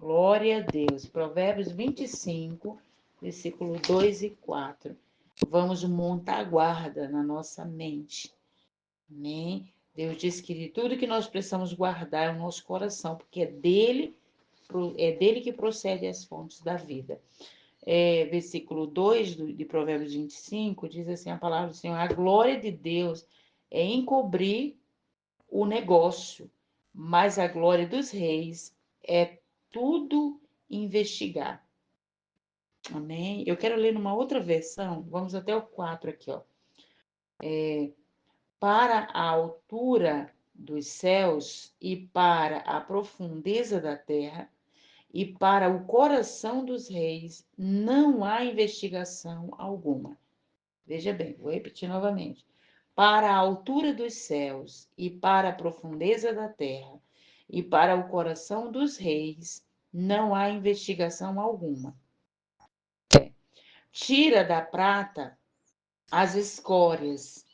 Glória a Deus. Provérbios 25, versículo 2 e 4. Vamos montar guarda na nossa mente. Amém? Deus diz que tudo que nós precisamos guardar é o nosso coração, porque é dele que procede as fontes da vida. Versículo 2 de Provérbios 25 diz assim a palavra do Senhor: a glória de Deus é encobrir o negócio, mas a glória dos reis é tudo investigar. Amém? Eu quero ler numa outra versão, vamos até o 4 aqui, ó. Para a altura dos céus e para a profundeza da terra e para o coração dos reis não há investigação alguma. Veja bem, vou repetir novamente. Para a altura dos céus e para a profundeza da terra e para o coração dos reis não há investigação alguma. Tira da prata as escórias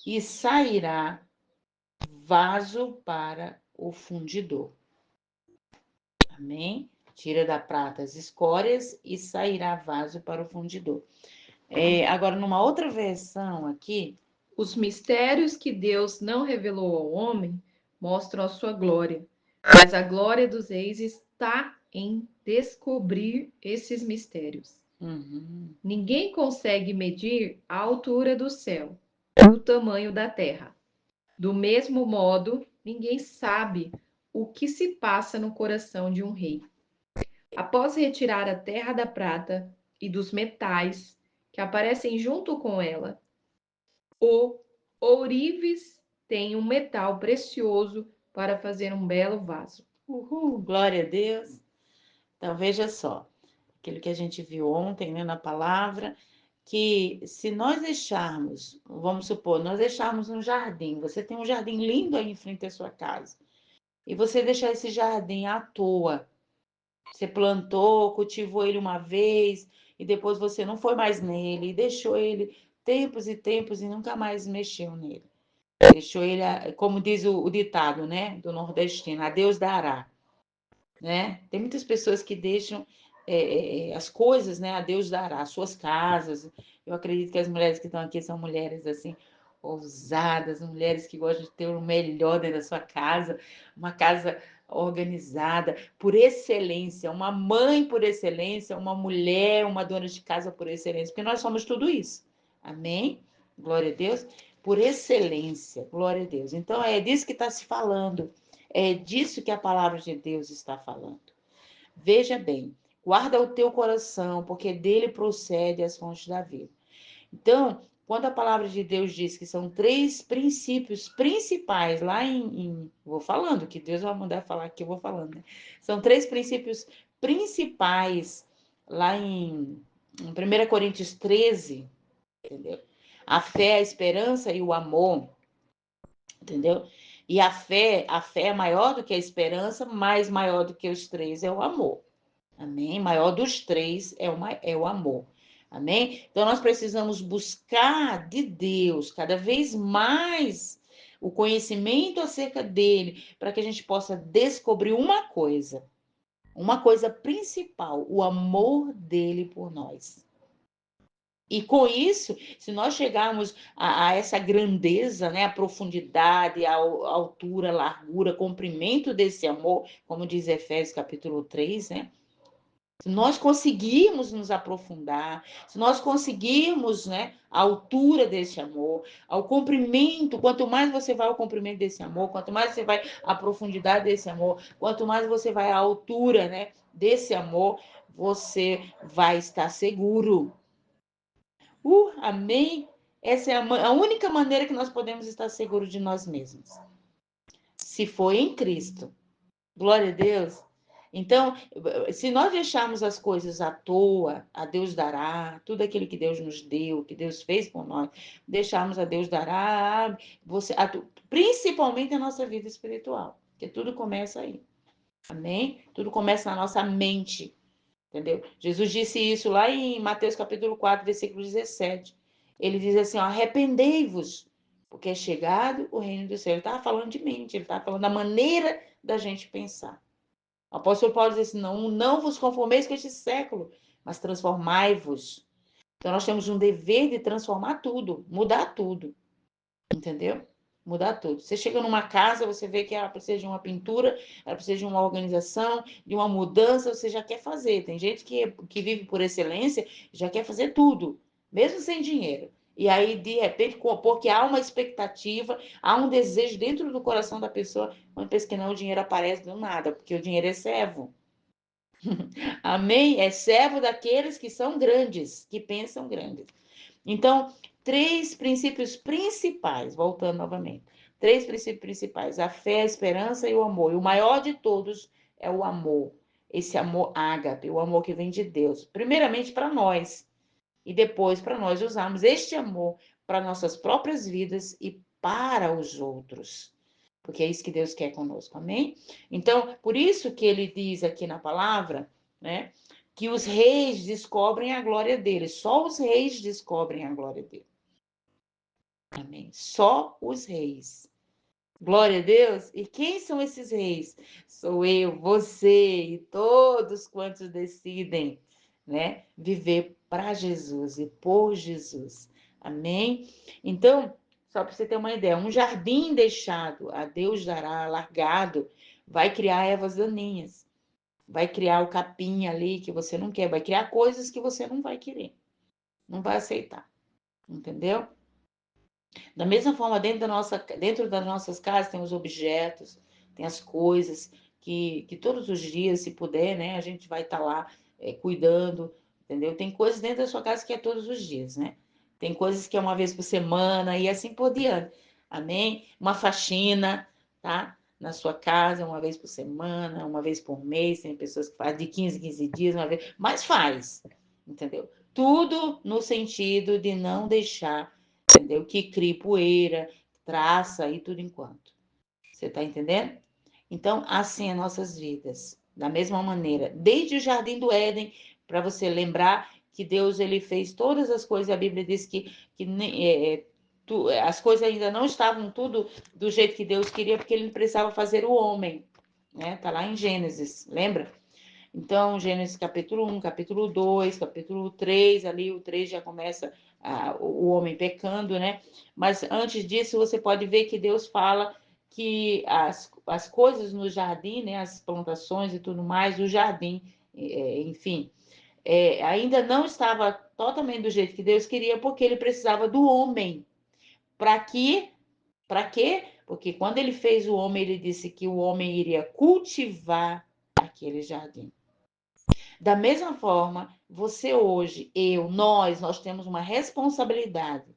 e sairá vaso para o fundidor. Amém? Tira da prata as escórias e sairá vaso para o fundidor. Agora, numa outra versão aqui, Os mistérios que Deus não revelou ao homem mostram a sua glória, mas a glória dos reis está em descobrir esses mistérios. Ninguém consegue medir a altura do céu e o tamanho da terra. Do mesmo modo, ninguém sabe o que se passa no coração de um rei. Após retirar a terra da prata e dos metais que aparecem junto com ela, o ourives tem um metal precioso para fazer um belo vaso. glória a Deus. Então, veja só, aquilo que a gente viu ontem, né, na palavra, que se nós deixarmos, vamos supor, nós deixarmos um jardim, você tem um jardim lindo aí em frente à sua casa, e você deixar esse jardim à toa, você plantou, cultivou ele uma vez, e depois você não foi mais nele, e deixou ele tempos e tempos e nunca mais mexeu nele. Deixou ele, como diz o ditado, né, do nordestino, a Deus dará. Né? Tem muitas pessoas que deixam as coisas, né, a Deus dará, as suas casas. Eu acredito que as mulheres que estão aqui são mulheres assim ousadas, mulheres que gostam de ter o melhor dentro da sua casa, uma casa organizada, por excelência, uma mãe por excelência, uma mulher, uma dona de casa por excelência, porque nós somos tudo isso. Amém? Glória a Deus. Por excelência, glória a Deus. Então é disso que está se falando. É disso que a palavra de Deus está falando. Veja bem, guarda o teu coração, porque dele procede as fontes da vida. Então, quando a palavra de Deus diz que são 3 princípios principais, lá vou falando, que Deus vai mandar falar que eu vou falando, né? São 3 princípios principais lá em 1 Coríntios 13, entendeu? A fé, a esperança e o amor, entendeu? E a fé é maior do que a esperança, mas maior do que os 3 é o amor. Amém? Maior dos 3 é o amor. Amém? Então nós precisamos buscar de Deus cada vez mais o conhecimento acerca dele, para que a gente possa descobrir uma coisa principal, o amor dele por nós. E com isso, se nós chegarmos a essa grandeza, né, a profundidade, a altura, a largura, comprimento desse amor, como diz Efésios capítulo 3, né? Se nós conseguirmos nos aprofundar, se nós conseguirmos, né, a altura desse amor, ao comprimento, quanto mais você vai ao comprimento desse amor, quanto mais você vai à profundidade desse amor, quanto mais você vai à altura, né, desse amor, você vai estar seguro. Amém? Essa é a única maneira que nós podemos estar seguros de nós mesmos. Se for em Cristo. Glória a Deus. Então, se nós deixarmos as coisas à toa, a Deus dará, tudo aquilo que Deus nos deu, que Deus fez por nós, deixarmos a Deus dará, principalmente a nossa vida espiritual, porque tudo começa aí. Amém? Tudo começa na nossa mente. Entendeu? Jesus disse isso lá em Mateus capítulo 4, versículo 17. Ele diz assim, ó, arrependei-vos, porque é chegado o reino do céu. Ele estava falando de mente, ele estava falando da maneira da gente pensar. O apóstolo Paulo diz assim, não vos conformeis com este século, mas transformai-vos. Então, nós temos um dever de transformar tudo, mudar tudo, entendeu? Mudar tudo. Você chega numa casa, você vê que ela precisa de uma pintura, ela precisa de uma organização, de uma mudança, você já quer fazer. Tem gente que vive por excelência, já quer fazer tudo, mesmo sem dinheiro. E aí, de repente, porque há uma expectativa, há um desejo dentro do coração da pessoa, quando pensa que não, o dinheiro aparece do nada, porque o dinheiro é servo. Amém? É servo daqueles que são grandes, que pensam grandes. Então, 3 princípios principais, voltando novamente. 3 princípios principais: a fé, a esperança e o amor. E o maior de todos é o amor. Esse amor ágape, o amor que vem de Deus. Primeiramente para nós, e depois para nós usarmos este amor para nossas próprias vidas e para os outros. Porque é isso que Deus quer conosco, amém? Então, por isso que ele diz aqui na palavra, né, que os reis descobrem a glória dele. Só os reis descobrem a glória dele. Amém? Só os reis. Glória a Deus. E quem são esses reis? Sou eu, você e todos quantos decidem, né, viver para Jesus e por Jesus. Amém? Então, só para você ter uma ideia, um jardim deixado, a Deus dará, largado, vai criar ervas daninhas, vai criar o capim ali que você não quer, vai criar coisas que você não vai querer, não vai aceitar, entendeu? Da mesma forma, dentro das nossas casas tem os objetos, tem as coisas que todos os dias, se puder, né, a gente vai estar lá cuidando, entendeu? Tem coisas dentro da sua casa que é todos os dias, né? Tem coisas que é uma vez por semana e assim por diante. Amém? Uma faxina, tá? Na sua casa, uma vez por semana, uma vez por mês, tem pessoas que fazem de 15 em 15 dias, uma vez, mas faz, entendeu? Tudo no sentido de não deixar, entendeu? Que crie poeira, traça e tudo enquanto. Você está entendendo? Então, assim, as nossas vidas, da mesma maneira, desde o Jardim do Éden, para você lembrar que Deus ele fez todas as coisas, a Bíblia diz que as coisas ainda não estavam tudo do jeito que Deus queria, porque ele precisava fazer o homem, né? Tá lá em Gênesis, lembra? Então, Gênesis capítulo 1, capítulo 2, capítulo 3, ali o 3 já começa o homem pecando, né? Mas antes disso, você pode ver que Deus fala que as coisas no jardim, né, as plantações e tudo mais, o jardim, enfim, ainda não estava totalmente do jeito que Deus queria, porque ele precisava do homem. Para quê? Para quê? Porque quando ele fez o homem, ele disse que o homem iria cultivar aquele jardim. Da mesma forma, você hoje, nós temos uma responsabilidade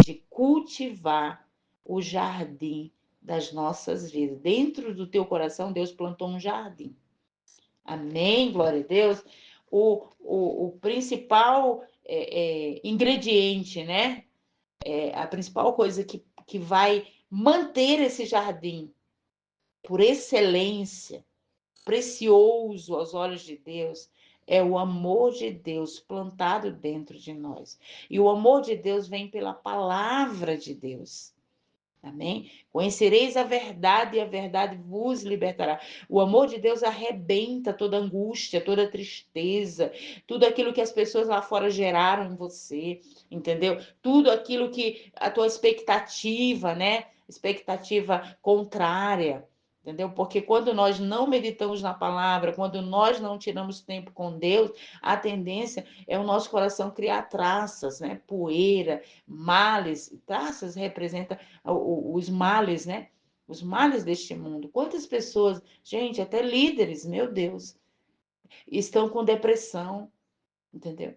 de cultivar o jardim das nossas vidas. Dentro do teu coração, Deus plantou um jardim. Amém? Glória a Deus. O principal ingrediente, né? A principal coisa que vai manter esse jardim por excelência, precioso aos olhos de Deus, é o amor de Deus plantado dentro de nós. E o amor de Deus vem pela palavra de Deus. Amém? Conhecereis a verdade e a verdade vos libertará. O amor de Deus arrebenta toda angústia, toda tristeza, tudo aquilo que as pessoas lá fora geraram em você, entendeu? Tudo aquilo que a tua expectativa, né? Expectativa contrária. Entendeu? Porque quando nós não meditamos na palavra, quando nós não tiramos tempo com Deus, a tendência é o nosso coração criar traças, né? Poeira, males. Traças representa os males, né? Os males deste mundo. Quantas pessoas, gente, até líderes, meu Deus, estão com depressão, entendeu?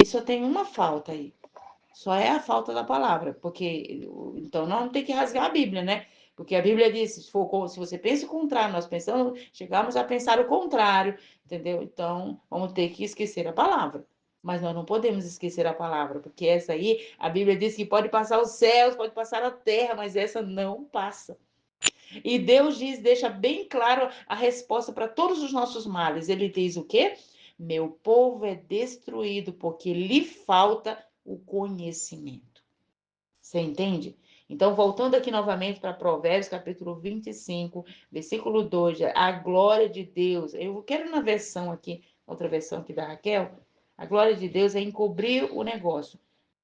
E só tem uma falta aí. Só é a falta da palavra, porque então não tem que rasgar a Bíblia, né? Porque a Bíblia diz, se você pensa o contrário, nós chegamos a pensar o contrário, entendeu? Então, vamos ter que esquecer a palavra. Mas nós não podemos esquecer a palavra, porque essa aí, a Bíblia diz que pode passar os céus, pode passar a terra, mas essa não passa. E Deus diz, deixa bem claro a resposta para todos os nossos males. Ele diz o quê? Meu povo é destruído porque lhe falta o conhecimento. Você entende? Então, voltando aqui novamente para Provérbios, capítulo 25, versículo 2, a glória de Deus. Eu quero na versão aqui, outra versão aqui da Raquel, a glória de Deus é encobrir o negócio.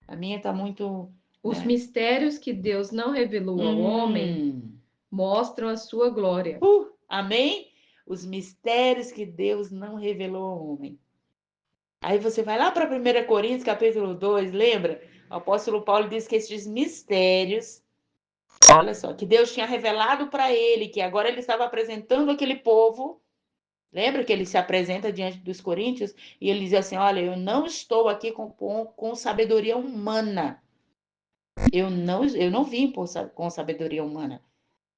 A minha está muito... Os né? mistérios que Deus não revelou ao homem mostram a sua glória. Amém? Os mistérios que Deus não revelou ao homem. Aí você vai lá para 1 Coríntios, capítulo 2, lembra? O apóstolo Paulo diz que esses mistérios, olha só, que Deus tinha revelado para ele, que agora ele estava apresentando aquele povo. Lembra que ele se apresenta diante dos coríntios e ele diz assim, olha, eu não estou aqui com sabedoria humana. Eu não vim com sabedoria humana.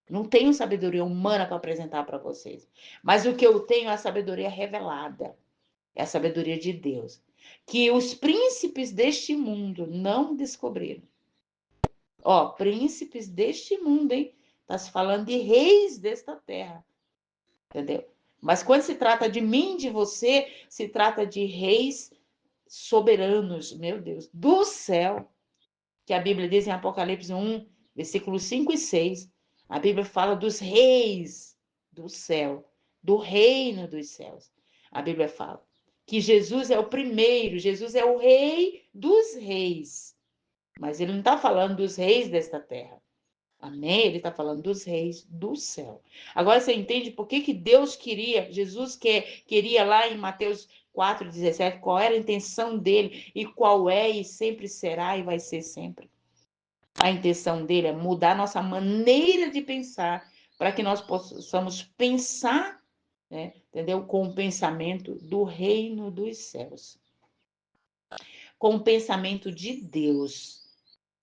Não tenho sabedoria humana para apresentar para vocês. Mas o que eu tenho é a sabedoria revelada. É a sabedoria de Deus. Que os príncipes deste mundo não descobriram. Ó, príncipes deste mundo, hein? Está se falando de reis desta terra. Entendeu? Mas quando se trata de mim, de você, se trata de reis soberanos, meu Deus, do céu. Que a Bíblia diz em Apocalipse 1, versículos 5 e 6. A Bíblia fala dos reis do céu, do reino dos céus. A Bíblia fala que Jesus é o primeiro, Jesus é o rei dos reis. Mas ele não está falando dos reis desta terra. Amém? Ele está falando dos reis do céu. Agora você entende por que Deus queria, Jesus queria lá em Mateus 4,17, qual era a intenção dele e qual é e sempre será e vai ser sempre. A intenção dele é mudar nossa maneira de pensar para que nós possamos pensar, né, entendeu? Com o pensamento do reino dos céus. Com o pensamento de Deus,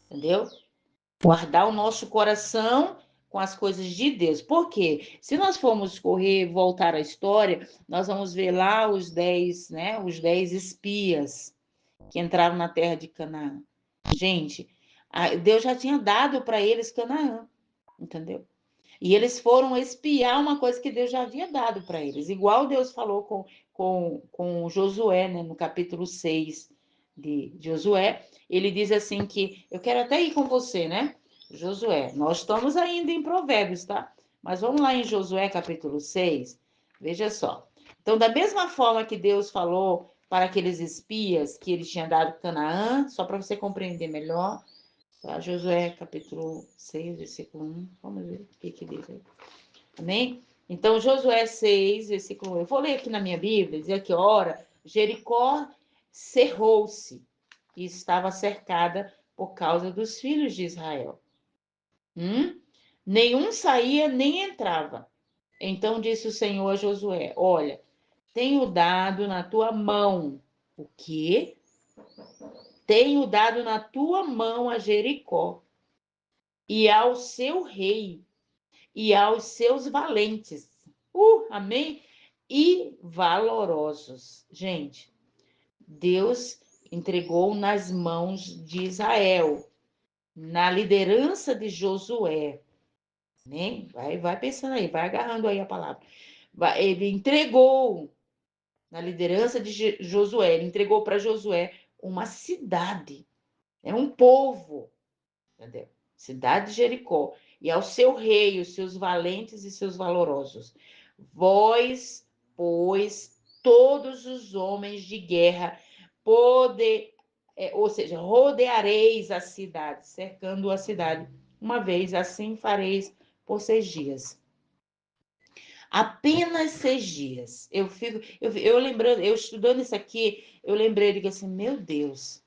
entendeu? Guardar o nosso coração com as coisas de Deus. Por quê? Se nós formos voltar à história, nós vamos ver lá os 10, né, os 10 espias que entraram na terra de Canaã. Gente, Deus já tinha dado para eles Canaã, entendeu? E eles foram espiar uma coisa que Deus já havia dado para eles. Igual Deus falou com Josué, né, no capítulo 6 de Josué, ele diz assim que, eu quero até ir com você, né? Josué, nós estamos ainda em Provérbios, tá? Mas vamos lá em Josué capítulo 6, veja só. Então, da mesma forma que Deus falou para aqueles espias que ele tinha dado Canaã, só para você compreender melhor, tá? Josué capítulo 6, versículo 1, vamos ver o que diz aí. Amém? Então, Josué 6, versículo 1. Eu vou ler aqui na minha Bíblia, diz aqui, ora, Jericó cerrou-se e estava cercada por causa dos filhos de Israel. Nenhum saía nem entrava. Então disse o Senhor a Josué, olha, tenho dado na tua mão. O quê? Tenho dado na tua mão a Jericó e ao seu rei e aos seus valentes. Amém? E valorosos. Gente, Deus entregou nas mãos de Israel, na liderança de Josué. Né? Vai pensando aí, vai agarrando aí a palavra. Ele entregou na liderança de Josué, ele entregou para Josué uma cidade, um povo, entendeu? Cidade de Jericó, e ao seu rei, os seus valentes e seus valorosos. Vós, pois, todos os homens de guerra, ou seja, rodeareis a cidade, cercando a cidade. Uma vez, assim fareis por 6 dias. Apenas 6 dias. Eu lembrando, eu estudando isso aqui, eu lembrei de que assim, meu Deus,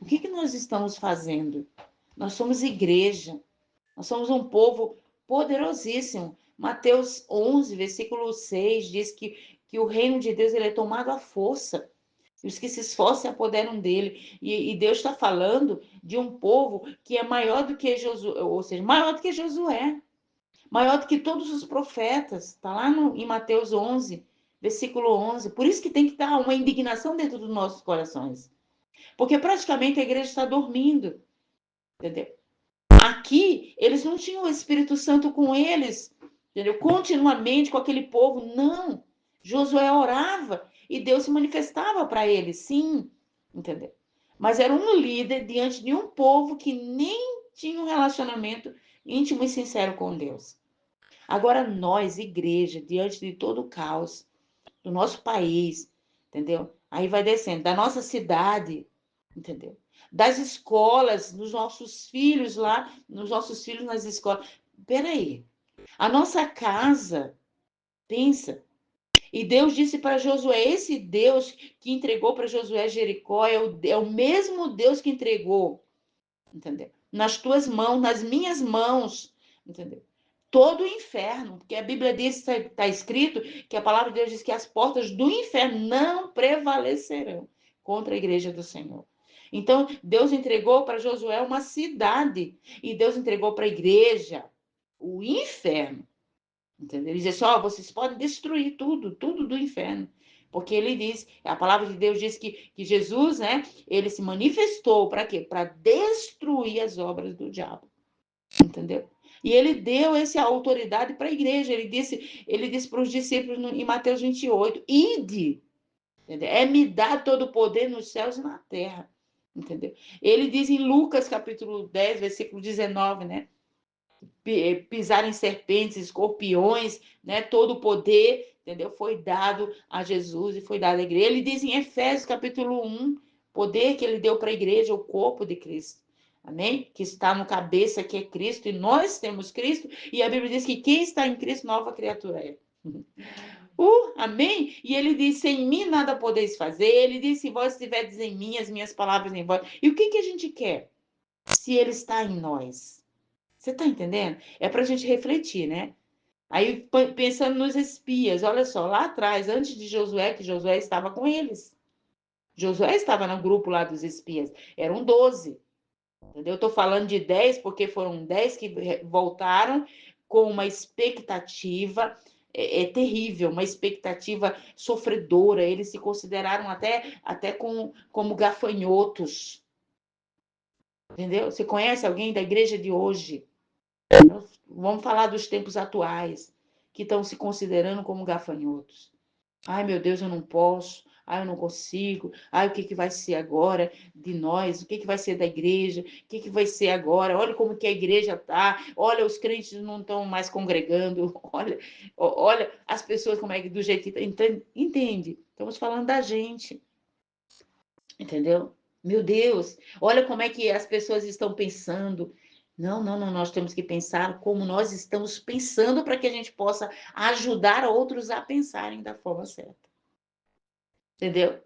o que nós estamos fazendo? Nós somos igreja, nós somos um povo poderosíssimo. Mateus 11, versículo 6, diz que o reino de Deus ele é tomado à força. E os que se esforçam se apoderam dele. E Deus está falando de um povo que é maior do que Josué, ou seja, maior do que Josué, maior do que todos os profetas. Está lá em Mateus 11, versículo 11. Por isso que tem que dar uma indignação dentro dos nossos corações. Porque praticamente a igreja está dormindo. Entendeu? Aqui, eles não tinham o Espírito Santo com eles, entendeu? Continuamente com aquele povo, não. Josué orava e Deus se manifestava para ele, sim, entendeu? Mas era um líder diante de um povo que nem tinham um relacionamento íntimo e sincero com Deus. Agora nós, igreja, diante de todo o caos do nosso país, entendeu? Aí vai descendo, da nossa cidade, entendeu? Das escolas, dos nossos filhos lá, nos nossos filhos nas escolas. Peraí, a nossa casa, pensa. E Deus disse para Josué, esse Deus que entregou para Josué Jericó é o mesmo Deus que entregou, entendeu? Nas tuas mãos, nas minhas mãos, entendeu? Todo o inferno, porque a Bíblia diz, está escrito, que a palavra de Deus diz que as portas do inferno não prevalecerão contra a igreja do Senhor. Então, Deus entregou para Josué uma cidade, e Deus entregou para a igreja o inferno. Entendeu? Ele diz assim, ó, vocês podem destruir tudo, tudo do inferno. Porque ele diz, a palavra de Deus diz que Jesus, né, ele se manifestou para quê? Para destruir as obras do diabo. Entendeu? E ele deu essa autoridade para a igreja. Ele disse para os discípulos em Mateus 28, ide, entendeu? Me dá todo o poder nos céus e na terra. Entendeu? Ele diz em Lucas capítulo 10, versículo 19, né? Pisar em serpentes, escorpiões, né? Todo o poder, entendeu? Foi dado a Jesus e foi dado à igreja. Ele diz em Efésios capítulo 1, poder que ele deu para a igreja, o corpo de Cristo. Amém? Que está no cabeça, que é Cristo, e nós temos Cristo, e a Bíblia diz que quem está em Cristo, nova criatura é. Amém? E ele diz, sem mim nada podeis fazer. Ele diz, se vós estiverdes em mim, as minhas palavras em vós. E o que a gente quer? Se ele está em nós. Você está entendendo? É para a gente refletir, né? Aí, pensando nos espias, olha só, lá atrás, antes de Josué, que Josué estava com eles. Josué estava no grupo lá dos espias. Eram 12. Entendeu? Eu estou falando de 10 porque foram 10 que voltaram com uma expectativa terrível, uma expectativa sofredora. Eles se consideraram até como gafanhotos. Entendeu? Você conhece alguém da igreja de hoje? Vamos falar dos tempos atuais, que estão se considerando como gafanhotos. Ai, meu Deus, eu não posso. Ai, eu não consigo. Ai, o que vai ser agora de nós? O que vai ser da igreja? O que vai ser agora? Olha como que a igreja está. Olha, os crentes não estão mais congregando. Olha as pessoas como é que do jeito que entende? Estamos falando da gente. Entendeu? Meu Deus, olha como é que as pessoas estão pensando. Não, não, não, nós temos que pensar como nós estamos pensando para que a gente possa ajudar outros a pensarem da forma certa. Entendeu?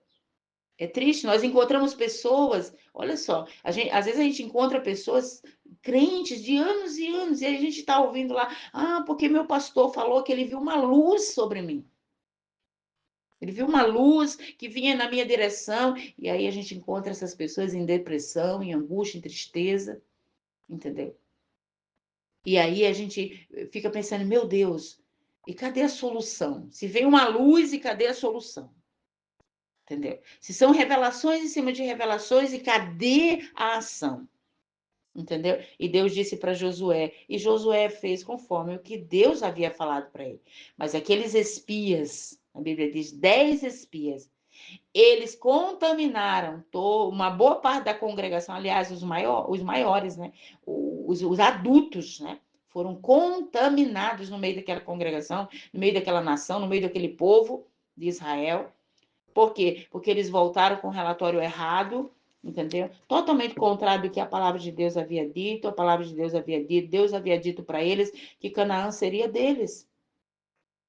É triste, nós encontramos pessoas, olha só, às vezes a gente encontra pessoas crentes de anos e anos, e a gente está ouvindo lá, porque meu pastor falou que ele viu uma luz sobre mim. Ele viu uma luz que vinha na minha direção, e aí a gente encontra essas pessoas em depressão, em angústia, em tristeza, entendeu? E aí a gente fica pensando, meu Deus, e cadê a solução? Se vem uma luz, e cadê a solução? Entendeu? Se são revelações em cima de revelações, e cadê a ação? Entendeu? E Deus disse para Josué, e Josué fez conforme o que Deus havia falado para ele. Mas aqueles espias, a Bíblia diz 10 espias, eles contaminaram uma boa parte da congregação, aliás, os maiores, né? Os adultos, né? Foram contaminados no meio daquela congregação, no meio daquela nação, no meio daquele povo de Israel. Por quê? Porque eles voltaram com um relatório errado, entendeu? Totalmente contrário do que a palavra de Deus havia dito. A palavra de Deus havia dito, Deus havia dito para eles que Canaã seria deles.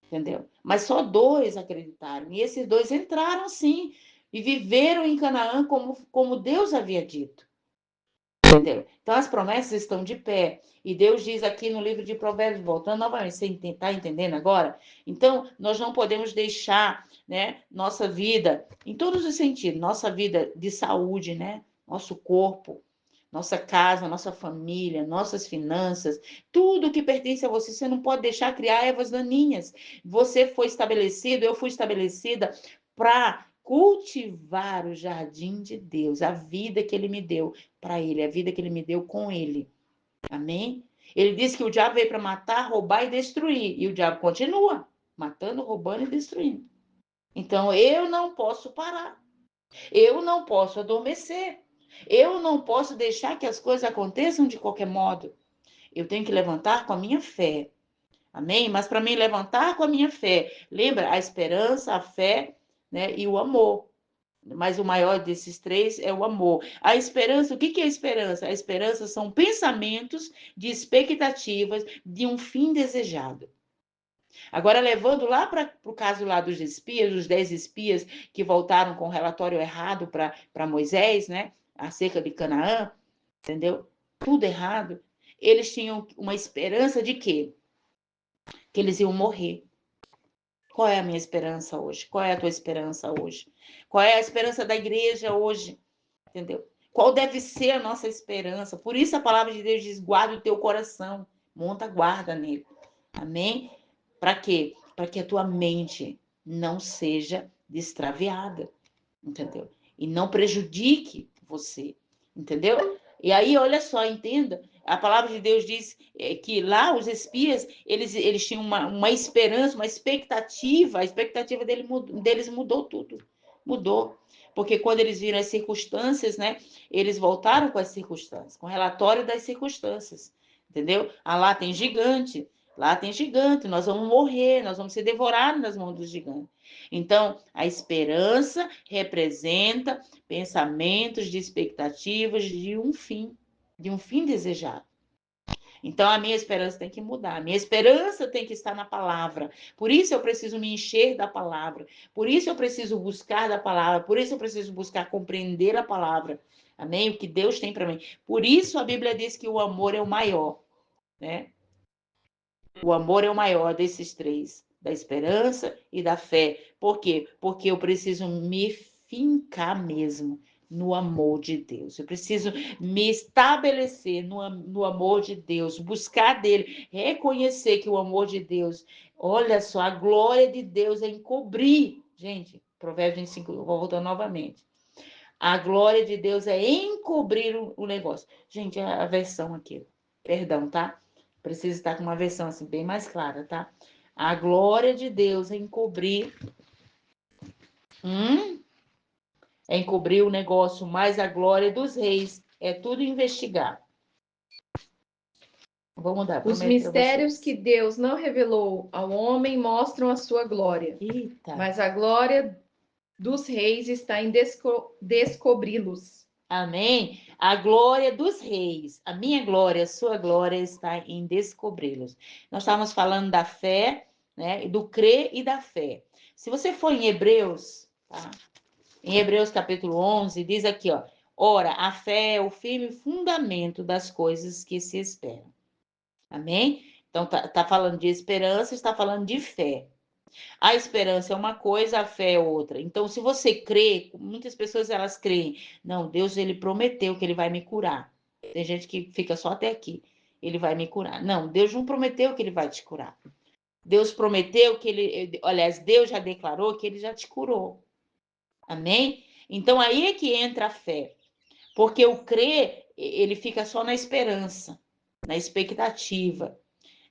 Entendeu? Mas só 2 acreditaram. E esses 2 entraram, sim, e viveram em Canaã como Deus havia dito. Entendeu? Então, as promessas estão de pé. E Deus diz aqui no livro de Provérbios, voltando novamente, você está entendendo agora? Então, nós não podemos deixar, né, nossa vida, em todos os sentidos, nossa vida de saúde, né, nosso corpo, nossa casa, nossa família, nossas finanças, tudo que pertence a você, você não pode deixar criar ervas daninhas. Você foi estabelecido, eu fui estabelecida para cultivar o jardim de Deus, a vida que ele me deu para ele, a vida que ele me deu com ele. Amém? Ele disse que o diabo veio para matar, roubar e destruir, e o diabo continua matando, roubando e destruindo. Então eu não posso parar. Eu não posso adormecer. Eu não posso deixar que as coisas aconteçam de qualquer modo. Eu tenho que levantar com a minha fé. Amém? Mas para mim levantar com a minha fé, lembra a esperança, a fé, né, e o amor. Mas o maior desses três é o amor. A esperança, o que é a esperança? A esperança são pensamentos de expectativas de um fim desejado. Agora, levando lá para o caso lá dos espias, os 10 espias que voltaram com o relatório errado para Moisés, né? Acerca de Canaã, entendeu? Tudo errado. Eles tinham uma esperança de quê? Que eles iam morrer. Qual é a minha esperança hoje? Qual é a tua esperança hoje? Qual é a esperança da igreja hoje? Entendeu? Qual deve ser a nossa esperança? Por isso a palavra de Deus diz: guarda o teu coração, monta guarda nele. Amém? Para quê? Para que a tua mente não seja destraviada, entendeu? E não prejudique você, entendeu? E aí, olha só, entenda, a palavra de Deus diz que lá os espias, eles tinham uma esperança, uma expectativa, a expectativa deles mudou tudo, mudou. Porque quando eles viram as circunstâncias, né, eles voltaram com as circunstâncias, com o relatório das circunstâncias, entendeu? Ah, lá tem gigante, nós vamos morrer, nós vamos ser devorados nas mãos dos gigantes. Então, a esperança representa pensamentos de expectativas de um fim desejado. Então, a minha esperança tem que mudar. A minha esperança tem que estar na palavra. Por isso eu preciso me encher da palavra. Por isso eu preciso buscar da palavra. Por isso eu preciso buscar compreender a palavra. Amém? O que Deus tem para mim. Por isso a Bíblia diz que o amor é o maior, né? O amor é o maior desses três, da esperança e da fé. Por quê? Porque eu preciso me fincar mesmo no amor de Deus. Eu preciso me estabelecer no amor de Deus, buscar dele, reconhecer que o amor de Deus, olha só, a glória de Deus é encobrir. Gente, Provérbios 25, eu vou voltar novamente. A glória de Deus é encobrir o negócio. Gente, a versão aqui, perdão, tá? Precisa estar com uma versão assim bem mais clara, tá? A glória de Deus é encobrir, é encobrir o negócio, mas a glória dos reis é tudo investigar. Vou mudar, Os prometo para mistérios vocês. que Deus não revelou ao homem mostram a sua glória. Eita. Mas a glória dos reis está em descobri-los. Amém? A glória dos reis, a minha glória, a sua glória está em descobri-los. Nós estávamos falando da fé, né? Do crer e da fé. Se você for em Hebreus, tá? Em Hebreus capítulo 11, diz aqui, ó. Ora, a fé é o firme fundamento das coisas que se esperam. Amém? Então, tá falando de esperança, está falando de fé. A esperança é uma coisa, a fé é outra. Então, se você crê, muitas pessoas elas creem, não, Deus ele prometeu que ele vai me curar. Tem gente que fica só até aqui, ele vai me curar. Não, Deus não prometeu que ele vai te curar. Deus prometeu que aliás, Deus já declarou que ele já te curou. Amém? Então aí é que entra a fé. Porque o crer, ele fica só na esperança, na expectativa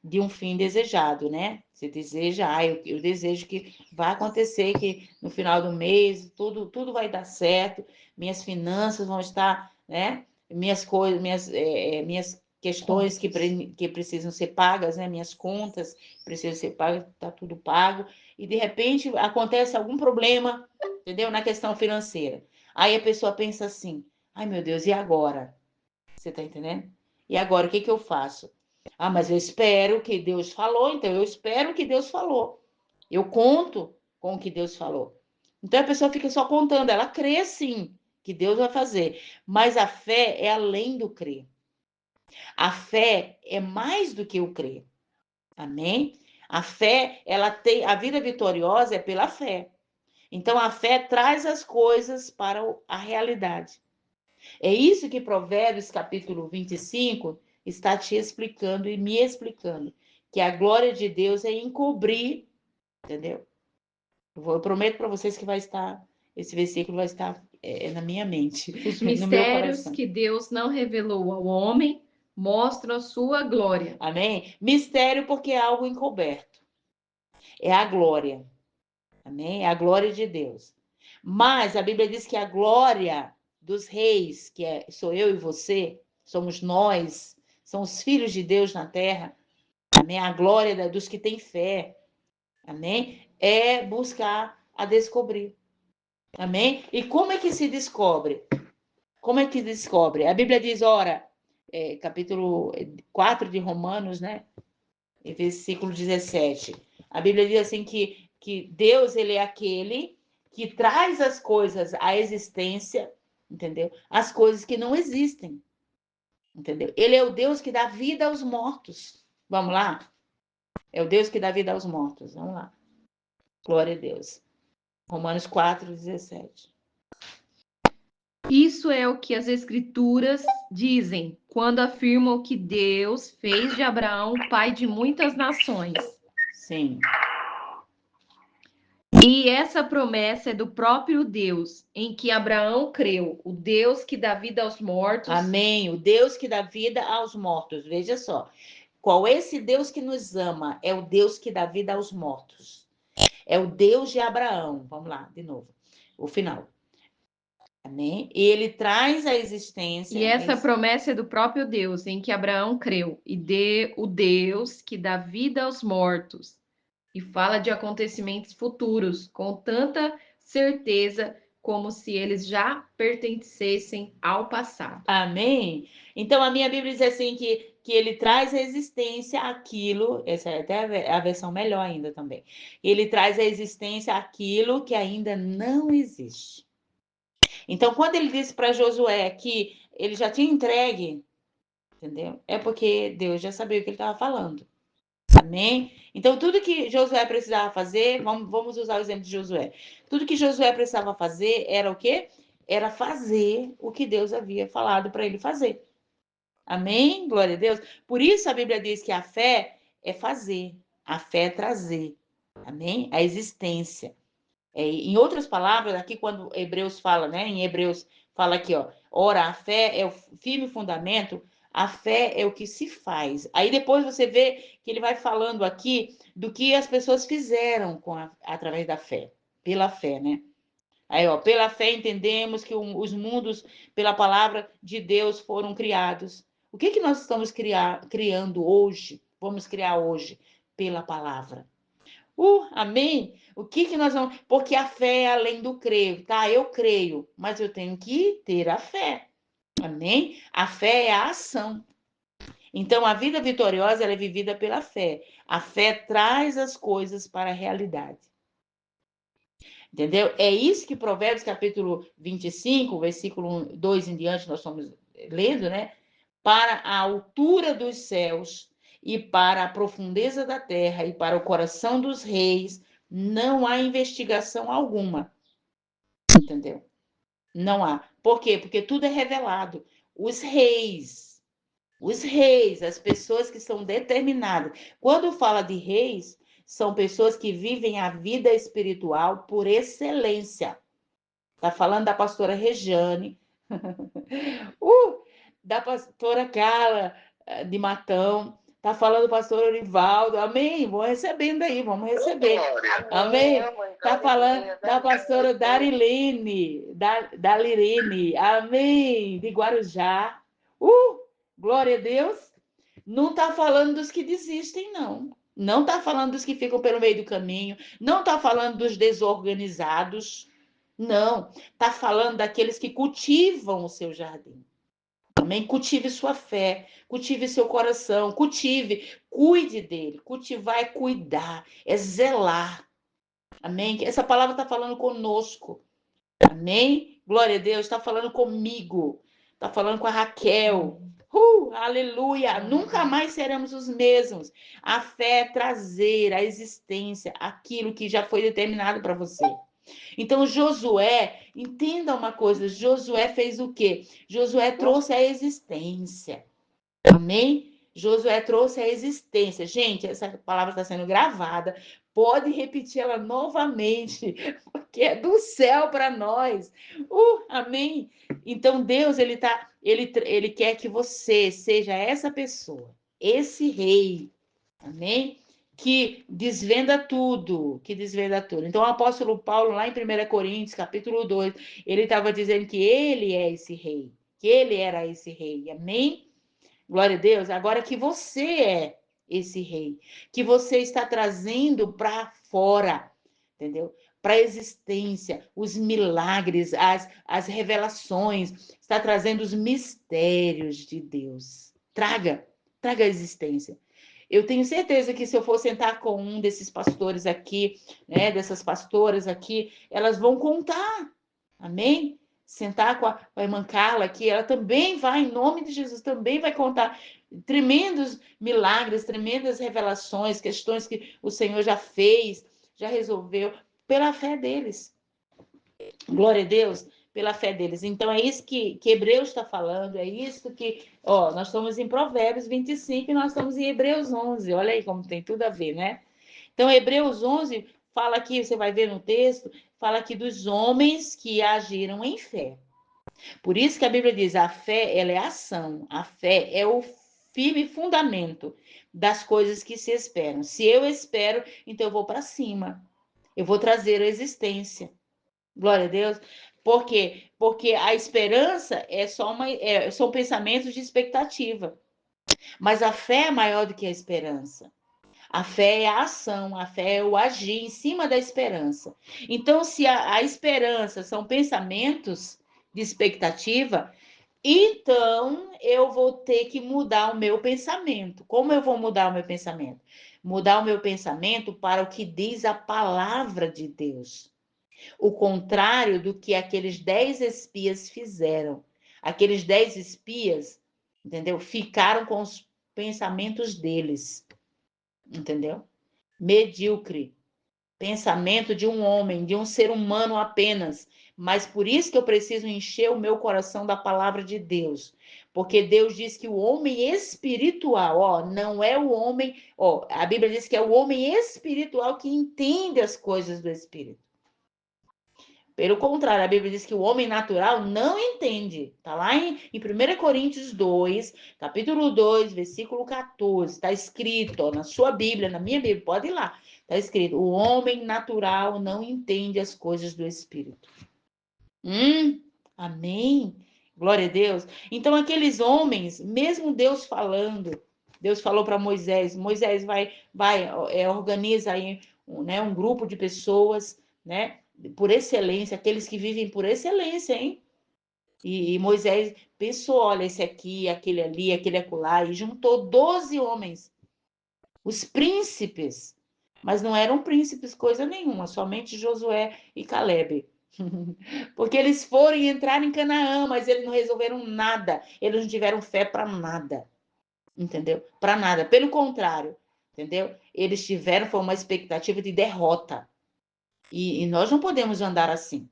de um fim desejado, né? Você deseja, eu desejo que vai acontecer, que no final do mês tudo vai dar certo, minhas finanças vão estar, né? Minhas coisas, minhas questões que precisam ser pagas, né? Minhas contas precisam ser pagas, tá tudo pago, e de repente acontece algum problema, entendeu? Na questão financeira. Aí a pessoa pensa assim: ai meu Deus, e agora? Você tá entendendo? E agora, o que eu faço? Ah, mas eu espero que Deus falou, então eu espero que Deus falou. Eu conto com o que Deus falou. Então a pessoa fica só contando, ela crê sim que Deus vai fazer, mas a fé é além do crer. A fé é mais do que o crer. Amém? A fé, ela tem a vida vitoriosa é pela fé. Então a fé traz as coisas para a realidade. É isso que Provérbios capítulo 25 está te explicando e me explicando, que a glória de Deus é encobrir, entendeu? Eu prometo para vocês que esse versículo vai estar na minha mente, Os no meu mistérios coração. que Deus não revelou ao homem mostram a sua glória. Amém? Mistério porque é algo encoberto. É a glória. Amém? É a glória de Deus. Mas a Bíblia diz que a glória dos reis, sou eu e você, somos nós, são os filhos de Deus na terra, amém? A glória dos que têm fé, amém? É buscar a descobrir, amém? E como é que se descobre? Como é que descobre? A Bíblia diz, ora, capítulo 4 de Romanos, né? Versículo 17. A Bíblia diz assim que Deus, ele é aquele que traz as coisas à existência, entendeu? As coisas que não existem, entendeu? Ele é o Deus que dá vida aos mortos. Vamos lá? É o Deus que dá vida aos mortos. Vamos lá. Glória a Deus. Romanos 4, 17. Isso é o que as Escrituras dizem quando afirmam que Deus fez de Abraão pai de muitas nações. Sim. E essa promessa é do próprio Deus, em que Abraão creu, o Deus que dá vida aos mortos. Amém. O Deus que dá vida aos mortos. Veja só. Qual é esse Deus que nos ama? É o Deus que dá vida aos mortos. É o Deus de Abraão. Vamos lá, de novo. O final. Amém? E ele traz a existência. E essa promessa é do próprio Deus, em que Abraão creu, o Deus que dá vida aos mortos. E fala de acontecimentos futuros, com tanta certeza como se eles já pertencessem ao passado. Amém? Então, a minha Bíblia diz assim que ele traz a existência àquilo, essa é até a versão melhor ainda também. Ele traz a existência àquilo que ainda não existe. Então, quando ele disse para Josué que ele já tinha entregue, entendeu? É porque Deus já sabia o que ele estava falando. Amém? Então, tudo que Josué precisava fazer, vamos usar o exemplo de Josué. Tudo que Josué precisava fazer era o quê? Era fazer o que Deus havia falado para ele fazer. Amém? Glória a Deus. Por isso a Bíblia diz que a fé é fazer, a fé é trazer. Amém? A existência. Em outras palavras, aqui quando Hebreus fala, né? Em Hebreus fala aqui, ó. Ora, a fé é o firme fundamento, a fé é o que se faz. Aí depois você vê que ele vai falando aqui do que as pessoas fizeram através da fé, pela fé, né? Aí, ó, pela fé entendemos que os mundos, pela palavra de Deus, foram criados. O que nós estamos criando hoje? Vamos criar hoje pela palavra. Amém? O que nós vamos... Porque a fé é além do crer, tá? Eu creio, mas eu tenho que ter a fé. Amém? A fé é a ação. Então, a vida vitoriosa ela é vivida pela fé. A fé traz as coisas para a realidade. Entendeu? É isso que Provérbios, capítulo 25, versículo 2 em diante, nós estamos lendo, né? Para a altura dos céus e para a profundeza da terra e para o coração dos reis, não há investigação alguma. Entendeu? Não há. Por quê? Porque tudo é revelado. Os reis, as pessoas que são determinadas. Quando fala de reis, são pessoas que vivem a vida espiritual por excelência. Está falando da pastora Rejane, da pastora Carla de Matão, está falando do pastor Orivaldo, amém? Vão recebendo aí, vamos receber. Amém? Está falando da pastora Darilene, Dalirene, amém? De Guarujá. Glória a Deus. Não está falando dos que desistem, não. Não está falando dos que ficam pelo meio do caminho. Não está falando dos desorganizados. Não. Está falando daqueles que cultivam o seu jardim. Amém? Cultive sua fé, cultive seu coração, cuide dele. Cultivar é cuidar, é zelar. Amém? Essa palavra está falando conosco. Amém? Glória a Deus, está falando comigo. Está falando com a Raquel. Aleluia! Nunca mais seremos os mesmos. A fé é trazer à existência aquilo que já foi determinado para você. Então, Josué, entenda uma coisa: Josué fez o quê? Josué trouxe a existência. Amém? Josué trouxe a existência. Gente, essa palavra está sendo gravada. Pode repetir ela novamente, porque é do céu para nós. Amém? Então, Deus, ele quer que você seja essa pessoa, esse rei. Amém? que desvenda tudo, Então, o apóstolo Paulo, lá em 1 Coríntios, capítulo 2, ele estava dizendo que ele é esse rei, que ele era esse rei, amém? Glória a Deus. Agora que você é esse rei, que você está trazendo para fora, entendeu? Para a existência, os milagres, as revelações, está trazendo os mistérios de Deus. Traga a existência. Eu tenho certeza que se eu for sentar com um desses pastores aqui, né, dessas pastoras aqui, elas vão contar, amém? Sentar com a irmã Carla aqui, ela também vai, em nome de Jesus, também vai contar tremendos milagres, tremendas revelações, questões que o Senhor já fez, já resolveu, pela fé deles. Glória a Deus, pela fé deles. Então, é isso que Hebreus está falando, é isso que... nós estamos em Provérbios 25 e nós estamos em Hebreus 11. Olha aí como tem tudo a ver, né? Então, Hebreus 11 fala aqui, você vai ver no texto, fala aqui dos homens que agiram em fé. Por isso que a Bíblia diz, a fé, ela é ação. A fé é o firme fundamento das coisas que se esperam. Se eu espero, então eu vou para cima. Eu vou trazer a existência. Glória a Deus. Por quê? Porque a esperança são pensamentos de expectativa. Mas a fé é maior do que a esperança. A fé é a ação, a fé é o agir em cima da esperança. Então, se a esperança são pensamentos de expectativa, então eu vou ter que mudar o meu pensamento. Como eu vou mudar o meu pensamento? Mudar o meu pensamento para o que diz a palavra de Deus. O contrário do que aqueles 10 espias fizeram. Aqueles 10 espias, entendeu? Ficaram com os pensamentos deles, entendeu? Medíocre. Pensamento de um homem, de um ser humano apenas. Mas por isso que eu preciso encher o meu coração da palavra de Deus. Porque Deus diz que o homem espiritual, não é o homem, a Bíblia diz que é o homem espiritual que entende as coisas do Espírito. Pelo contrário, a Bíblia diz que o homem natural não entende. Está lá em 1 Coríntios 2, capítulo 2, versículo 14. Está escrito na sua Bíblia, na minha Bíblia, pode ir lá. Está escrito, o homem natural não entende as coisas do Espírito. Amém? Glória a Deus. Então, aqueles homens, mesmo Deus falando, Deus falou para Moisés, Moisés organiza aí um grupo de pessoas, né? Por excelência, aqueles que vivem por excelência, hein? E Moisés pensou, olha, esse aqui, aquele ali, aquele acolá, e juntou 12 homens, os príncipes, mas não eram príncipes coisa nenhuma, somente Josué e Calebe. Porque eles foram entrar em Canaã, mas eles não resolveram nada, eles não tiveram fé para nada, entendeu? Para nada, pelo contrário, entendeu? Eles foi uma expectativa de derrota. E nós não podemos andar assim.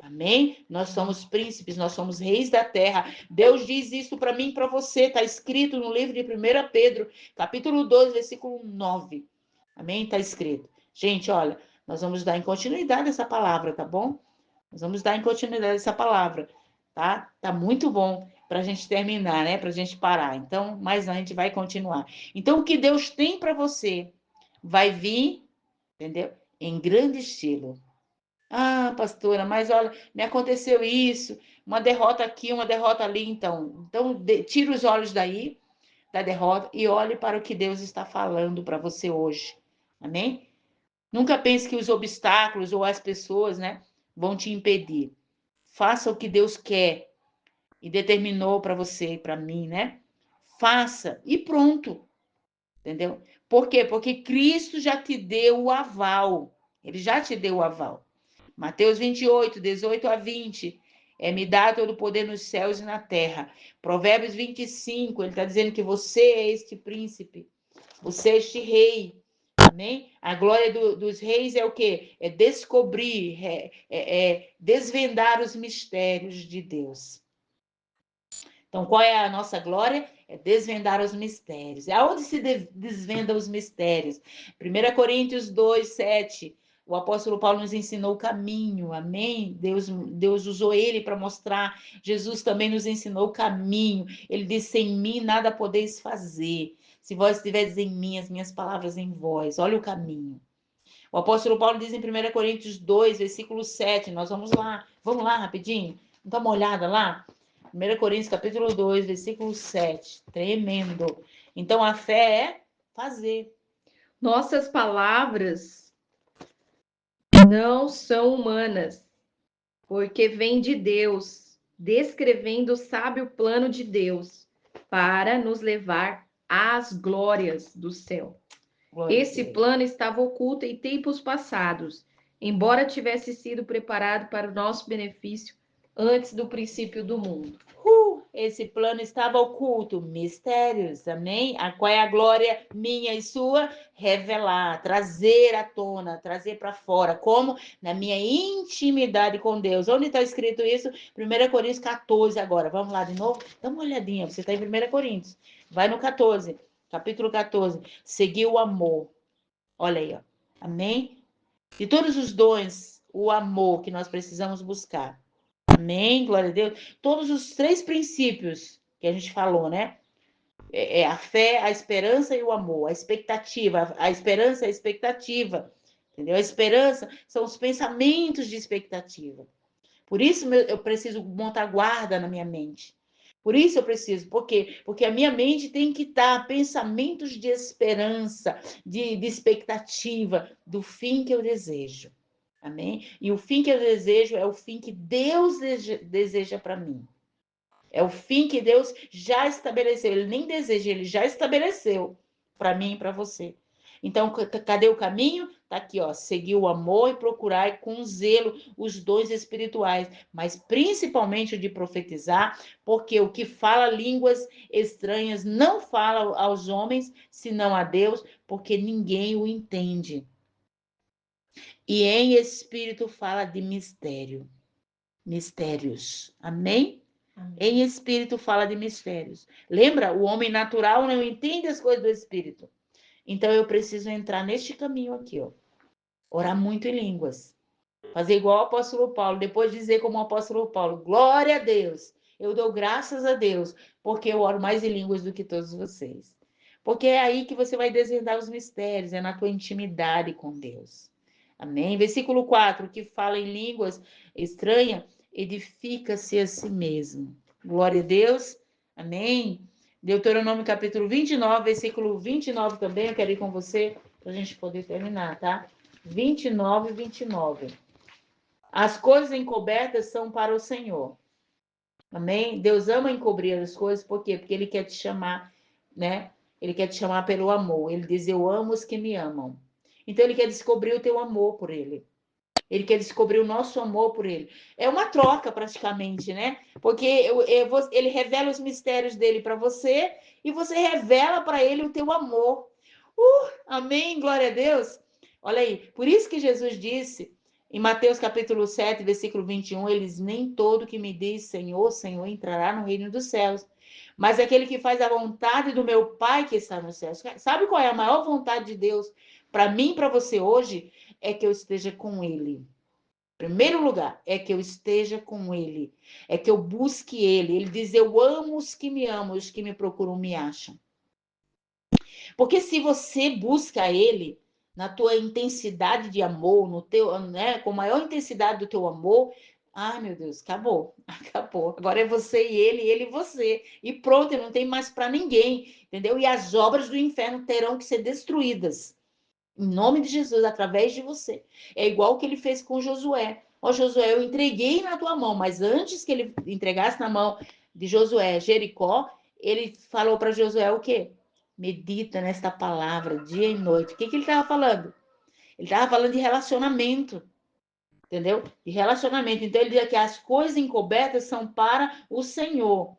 Amém? Nós somos príncipes, nós somos reis da terra. Deus diz isso para mim e para você. Está escrito no livro de 1 Pedro, capítulo 2, versículo 9. Amém? Está escrito. Gente, olha, nós vamos dar em continuidade essa palavra, tá bom? Nós vamos dar em continuidade essa palavra, tá? Tá muito bom para a gente terminar, né? Para a gente parar. Então, mas a gente vai continuar. Então, o que Deus tem para você vai vir, entendeu? Em grande estilo. Ah, pastora, mas olha, me aconteceu isso, uma derrota aqui, uma derrota ali, então. Então, tira os olhos daí, da derrota, e olhe para o que Deus está falando para você hoje. Amém? Nunca pense que os obstáculos ou as pessoas, né, vão te impedir. Faça o que Deus quer e determinou para você e para mim, né? Faça e pronto. Entendeu? Por quê? Porque Cristo já te deu o aval. Ele já te deu o aval. Mateus 28, 18 a 20. Me dá todo o poder nos céus e na terra. Provérbios 25, ele está dizendo que você é este príncipe. Você é este rei. Amém? A glória dos reis é o quê? É descobrir, desvendar os mistérios de Deus. Então, qual é a nossa glória? É desvendar os mistérios. Aonde se desvenda os mistérios? 1 Coríntios 2, 7. O apóstolo Paulo nos ensinou o caminho, amém? Deus usou ele para mostrar. Jesus também nos ensinou o caminho. Ele disse: sem mim nada podeis fazer. se vós estiverdes em mim, as minhas palavras em vós. Olha o caminho. O apóstolo Paulo diz em 1 Coríntios 2, versículo 7, nós vamos lá rapidinho, dá uma olhada lá. 1 Coríntios capítulo 2, versículo 7, tremendo. Então a fé é fazer. Nossas palavras não são humanas, porque vêm de Deus, descrevendo o sábio plano de Deus para nos levar às glórias do céu. Glória Esse plano estava oculto em tempos passados, embora tivesse sido preparado para o nosso benefício antes do princípio do mundo. Esse plano estava oculto, mistérios, amém? Qual é a glória minha e sua? Revelar, trazer à tona, trazer para fora. Como? Na minha intimidade com Deus. Onde está escrito isso? 1 Coríntios 14 agora. Vamos lá de novo? Dá uma olhadinha, você está em 1 Coríntios. Vai no 14, capítulo 14. Seguir o amor. Olha aí, ó. Amém? De todos os dons, o amor que nós precisamos buscar. Amém, glória a Deus. Todos os 3 princípios que a gente falou, né? A fé, a esperança e o amor. A expectativa, a esperança é a expectativa. Entendeu? A esperança são os pensamentos de expectativa. Por isso eu preciso montar guarda na minha mente. Por isso eu preciso. Por quê? Porque a minha mente tem que estar pensamentos de esperança, de expectativa do fim que eu desejo. Amém? E o fim que eu desejo é o fim que Deus deseja para mim. É o fim que Deus já estabeleceu. Ele nem deseja, ele já estabeleceu para mim e para você. Então, cadê o caminho? Tá aqui, ó. Seguir o amor e procurar com zelo os dons espirituais, mas principalmente o de profetizar, porque o que fala línguas estranhas não fala aos homens, senão a Deus, porque ninguém o entende. E em espírito fala de mistério. Mistérios. Amém? Amém. Em espírito fala de mistérios. Lembra? O homem natural não entende as coisas do espírito. Então eu preciso entrar neste caminho aqui, ó. Orar muito em línguas. Fazer igual o apóstolo Paulo. Depois dizer como o apóstolo Paulo: glória a Deus. Eu dou graças a Deus, porque eu oro mais em línguas do que todos vocês. Porque é aí que você vai desvendar os mistérios, é na tua intimidade com Deus. Amém? Versículo 4, que fala em línguas estranhas, edifica-se a si mesmo. Glória a Deus. Amém? Deuteronômio capítulo 29, versículo 29 também, eu quero ir com você, para a gente poder terminar, tá? 29 e 29. As coisas encobertas são para o Senhor. Amém? Deus ama encobrir as coisas, por quê? Porque Ele quer te chamar, né? Ele quer te chamar pelo amor. Ele diz, eu amo os que me amam. Então, Ele quer descobrir o teu amor por Ele. Ele quer descobrir o nosso amor por Ele. É uma troca, praticamente, né? Porque Ele revela os mistérios dEle para você e você revela para Ele o teu amor. Amém? Glória a Deus. Olha aí. Por isso que Jesus disse, em Mateus capítulo 7, versículo 21, eles nem todo que me diz Senhor, Senhor, entrará no reino dos céus, mas aquele que faz a vontade do meu Pai que está nos céus. Sabe qual é a maior vontade de Deus para mim e para você hoje? É que eu esteja com Ele. Em primeiro lugar, é que eu esteja com Ele. É que eu busque Ele. Ele diz, eu amo os que me amam, os que me procuram me acham. Porque se você busca Ele na tua intensidade de amor, no teu, né, com a maior intensidade do teu amor, ai meu Deus, acabou, acabou. Agora é você e ele e você. E pronto, não tem mais para ninguém, entendeu? E as obras do inferno terão que ser destruídas. Em nome de Jesus, através de você. É igual o que ele fez com Josué. Ó, Josué, eu entreguei na tua mão, mas antes que ele entregasse na mão de Josué Jericó, ele falou para Josué o quê? Medita nesta palavra dia e noite. O que ele estava falando? Ele estava falando de relacionamento, entendeu? De relacionamento. Então ele dizia que as coisas encobertas são para o Senhor,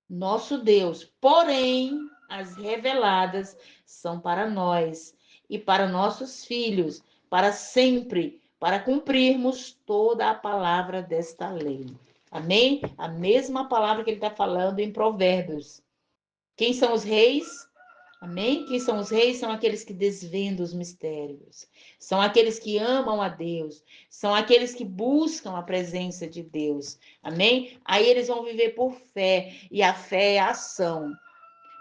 nosso Deus. Porém, as reveladas são para nós e para nossos filhos, para sempre, para cumprirmos toda a palavra desta lei. Amém? A mesma palavra que ele está falando em Provérbios. Quem são os reis? Amém? Quem são os reis? São aqueles que desvendam os mistérios. São aqueles que amam a Deus. São aqueles que buscam a presença de Deus. Amém? Aí eles vão viver por fé. E a fé é a ação.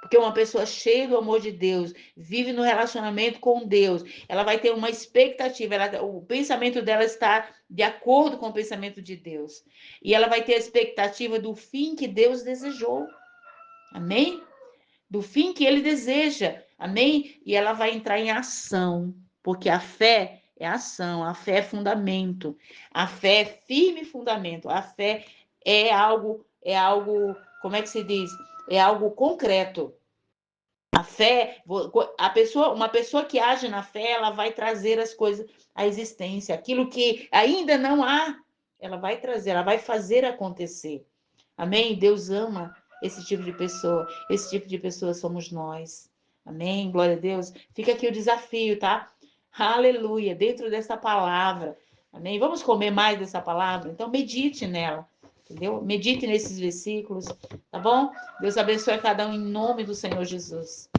Porque uma pessoa cheia do amor de Deus, vive no relacionamento com Deus, ela vai ter uma expectativa, o pensamento dela está de acordo com o pensamento de Deus. E ela vai ter a expectativa do fim que Deus desejou. Amém? Do fim que ele deseja. Amém? E ela vai entrar em ação, porque a fé é ação, a fé é fundamento, a fé é firme fundamento, a fé é algo, como é que se diz? É algo concreto. A fé, uma pessoa que age na fé, ela vai trazer as coisas à existência. Aquilo que ainda não há, ela vai trazer, ela vai fazer acontecer. Amém? Deus ama esse tipo de pessoa. Esse tipo de pessoa somos nós. Amém? Glória a Deus. Fica aqui o desafio, tá? Aleluia. Dentro dessa palavra. Amém? Vamos comer mais dessa palavra? Então, medite nela. Entendeu? Medite nesses versículos. Tá bom? Deus abençoe cada um em nome do Senhor Jesus.